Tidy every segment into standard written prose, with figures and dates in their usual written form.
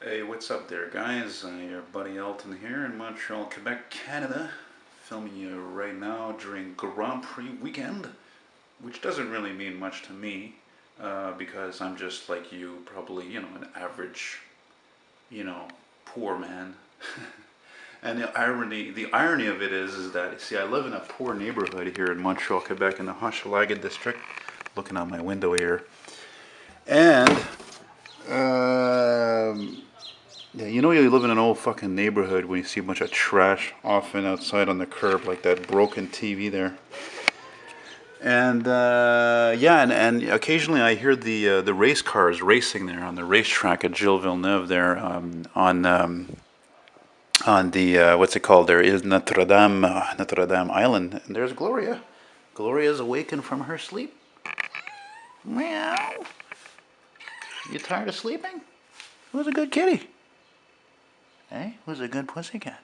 Hey, what's up there, guys? Your buddy Elton here in Montreal, Quebec, Canada. Filming you right now during Grand Prix weekend, which doesn't really mean much to me because I'm just like you, probably, an average, you know, poor man. And the irony of it is that, see, I live in a poor neighborhood here in Montreal, Quebec, in the Hochelaga district, looking out my window here. And yeah, you live in an old fucking neighborhood when you see a bunch of trash often outside on the curb, like that broken TV there. And yeah, and occasionally I hear the race cars racing there on the racetrack at Gilles Villeneuve there on the what's it called there is Notre Dame Island. And there's Gloria. Gloria's awakened from her sleep. Meow. You tired of sleeping? Who's a good kitty? Hey, who's a good pussycat?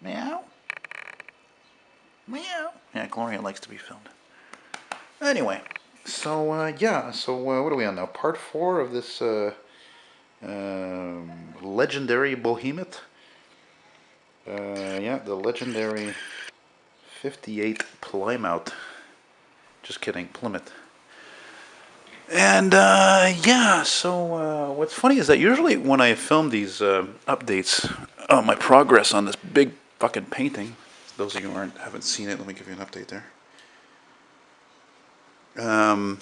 Meow. Meow. Yeah, Gloria likes to be filmed. Anyway, so yeah, so what are we on now? Part 4 of this legendary behemoth. Yeah, the legendary 58 Plymouth. Just kidding, Plymouth. And yeah, so what's funny is that usually when I film these updates on my progress on this big fucking painting, those of you who haven't seen it, let me give you an update there. Um,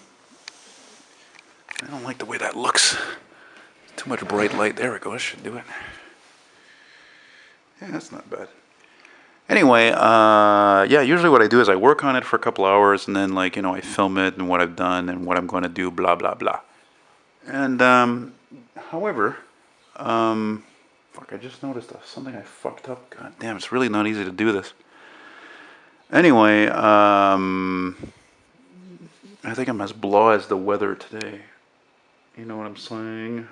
I don't like the way that looks. Too much bright light. There we go. I should do it. Yeah, that's not bad. Anyway, yeah, usually what I do is I work on it for a couple hours and then, like, I film it and what I've done and what I'm going to do, blah, blah, blah. And, however, fuck, I just noticed something I fucked up. God damn, it's really not easy to do this. Anyway, I think I'm as blah as the weather today. You know what I'm saying?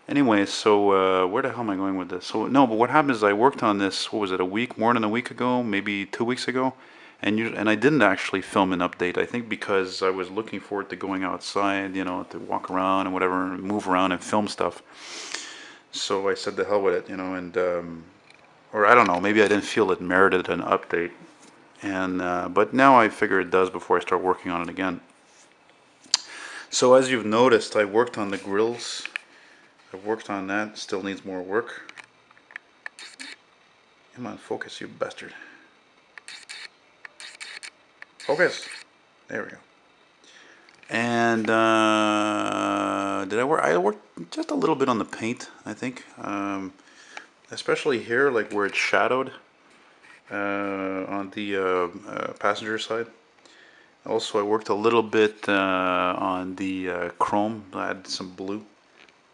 Anyway, so where the hell am I going with this? So no, but what happened is I worked on this. What was it? More than a week ago, maybe 2 weeks ago, and I didn't actually film an update. I think because I was looking forward to going outside, to walk around and whatever, and move around and film stuff. So I said the hell with it, and or I don't know, maybe I didn't feel it merited an update, and but now I figure it does before I start working on it again. So as you've noticed, I worked on the grills. I've worked on that, still needs more work. Come on, focus, you bastard. Focus! There we go. And did I work? I worked just a little bit on the paint, I think. Especially here, like where it's shadowed on the passenger side. Also, I worked a little bit on the chrome. I had some blue,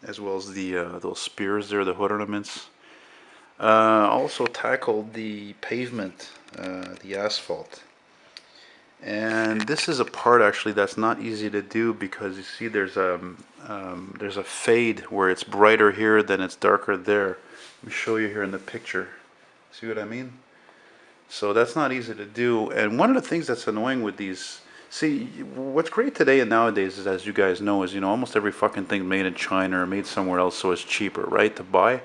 as well as the those spears there, the hood ornaments. Also tackled the pavement, the asphalt. And this is a part actually that's not easy to do because you see there's a fade where it's brighter here than it's darker there. Let me show you here in the picture. See what I mean? So that's not easy to do. And one of the things that's annoying with these, see, what's great today and nowadays is, as you guys know, is almost every fucking thing made in China or made somewhere else, so it's cheaper, right, to buy.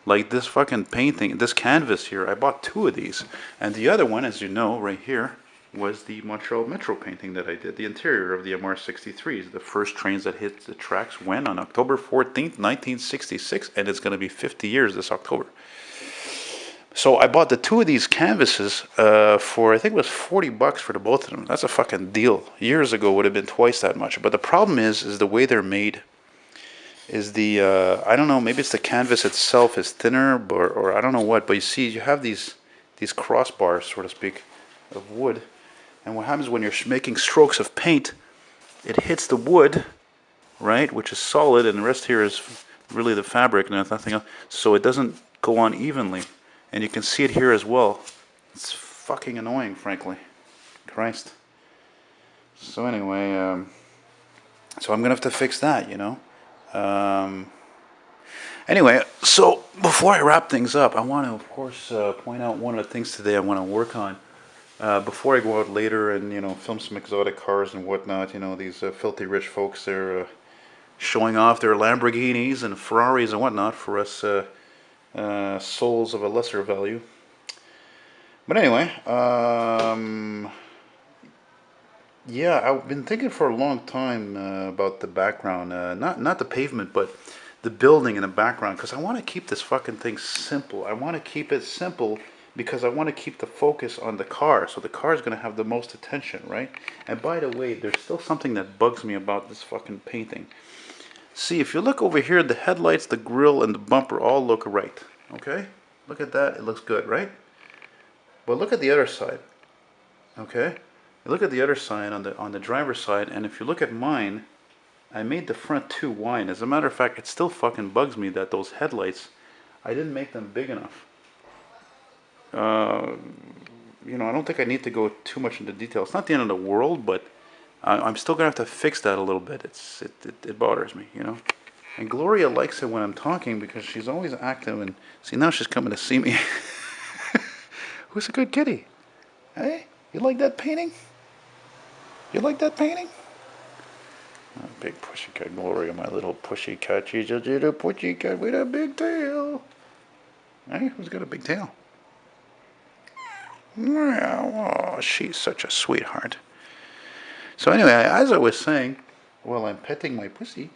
Like this fucking painting, this canvas here, I bought 2 of these. And the other one, as you know, right here, was the Montreal Metro painting that I did, the interior of the MR63s. The first trains that hit the tracks went on October 14th, 1966, and it's going to be 50 years this October. So I bought the 2 of these canvases for, I think it was $40 for the both of them. That's a fucking deal. Years ago would have been twice that much. But the problem is the way they're made. Is the I don't know, maybe it's the canvas itself is thinner, or I don't know what. But you see, you have these crossbars, so to speak, of wood, and what happens when you're making strokes of paint, it hits the wood, right, which is solid, and the rest here is really the fabric and nothing else, so it doesn't go on evenly. And you can see it here as well. It's fucking annoying, frankly. Christ. So anyway, so I'm gonna have to fix that, Um, anyway, so before I wrap things up, I want to, of course, point out one of the things today I want to work on. Before I go out later and film some exotic cars and whatnot, these filthy rich folks, showing off their Lamborghinis and Ferraris and whatnot for us souls of a lesser value. But anyway, yeah, I've been thinking for a long time about the background, not the pavement, but the building in the background, because I want to keep this fucking thing simple. I want to keep it simple because I want to keep the focus on the car, so the car is going to have the most attention, right? And by the way, there's still something that bugs me about this fucking painting. See, if you look over here, the headlights, the grille, and the bumper all look right. Okay? Look at that. It looks good, right? But look at the other side. Okay? You look at the other side on the driver's side, and if you look at mine, I made the front too wide. As a matter of fact, it still fucking bugs me that those headlights, I didn't make them big enough. Uh, you know, I don't think I need to go too much into detail. It's not the end of the world, but I'm still gonna have to fix that a little bit. It bothers me, you know. And Gloria likes it when I'm talking because she's always active. And see, now she's coming to see me. Who's a good kitty? Hey, you like that painting? You like that painting? Oh, big pussycat Gloria, my little pussycat. She's a little pussycat with a big tail. Hey, who's got a big tail? Oh, she's such a sweetheart. So anyway, as I was saying, while I'm petting my pussy,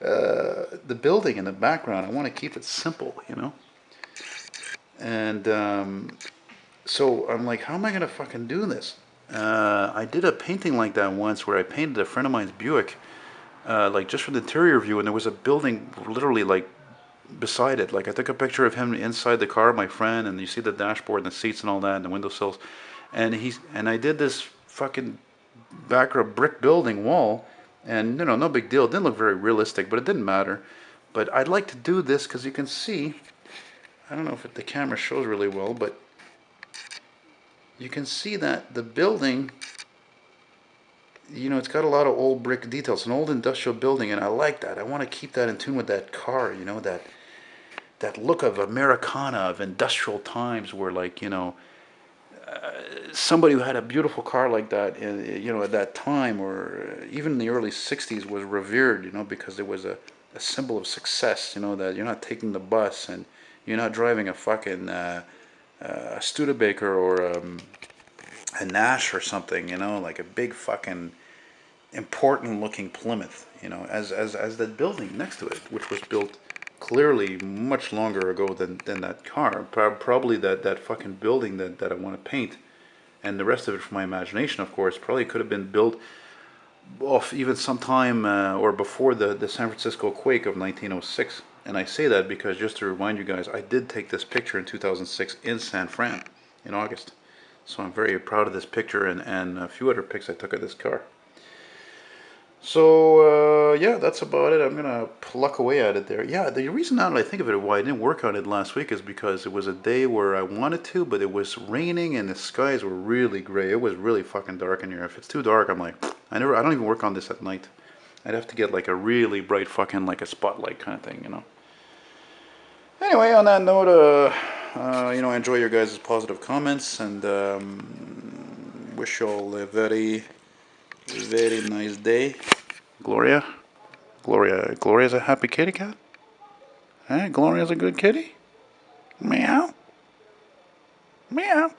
the building in the background, I want to keep it simple, you know? And so I'm like, how am I going to fucking do this? I did a painting like that once where I painted a friend of mine's Buick, like just from the interior view, and there was a building literally like beside it. Like I took a picture of him inside the car, my friend, and you see the dashboard and the seats and all that and the windowsills. And I did this fucking background brick building wall, and you know, no big deal. It didn't look very realistic, but it didn't matter. But I'd like to do this because you can see, I don't know if the camera shows really well, but you can see that the building, you know, it's got a lot of old brick details, an old industrial building, and I like that. I want to keep that in tune with that car, you know, that look of Americana, of industrial times, where like, you know, somebody who had a beautiful car like that, you know, at that time, or even in the early 60s, was revered, you know, because it was a symbol of success, you know, that you're not taking the bus and you're not driving a fucking Studebaker or a Nash or something, you know, like a big fucking important looking Plymouth, you know, as that building next to it, which was built clearly much longer ago than that car. Probably that fucking building that I want to paint, and the rest of it from my imagination, of course, probably could have been built off even sometime or before the San Francisco quake of 1906. And I say that because, just to remind you guys, I did take this picture in 2006 in San Fran in August. So I'm very proud of this picture and a few other pics I took of this car. So, yeah, that's about it. I'm going to pluck away at it there. Yeah, the reason now that I think of it, why I didn't work on it last week, is because it was a day where I wanted to, but it was raining and the skies were really gray. It was really fucking dark in here. If it's too dark, I'm like, I don't even work on this at night. I'd have to get like a really bright fucking, like a spotlight kind of thing, you know. Anyway, on that note, you know, I enjoy your guys' positive comments, and wish you all a very, very nice day. Gloria? Gloria's a happy kitty cat? Hey, Gloria's a good kitty? Meow. Meow.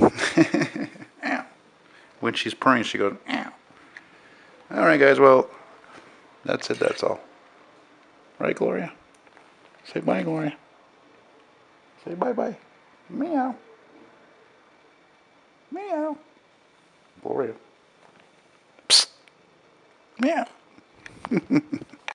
Meow. When she's purring, she goes, meow. Alright, guys, well, that's it, that's all. Right, Gloria? Say bye, Gloria. Say bye-bye. Meow. Meow. Gloria. Psst. Meow.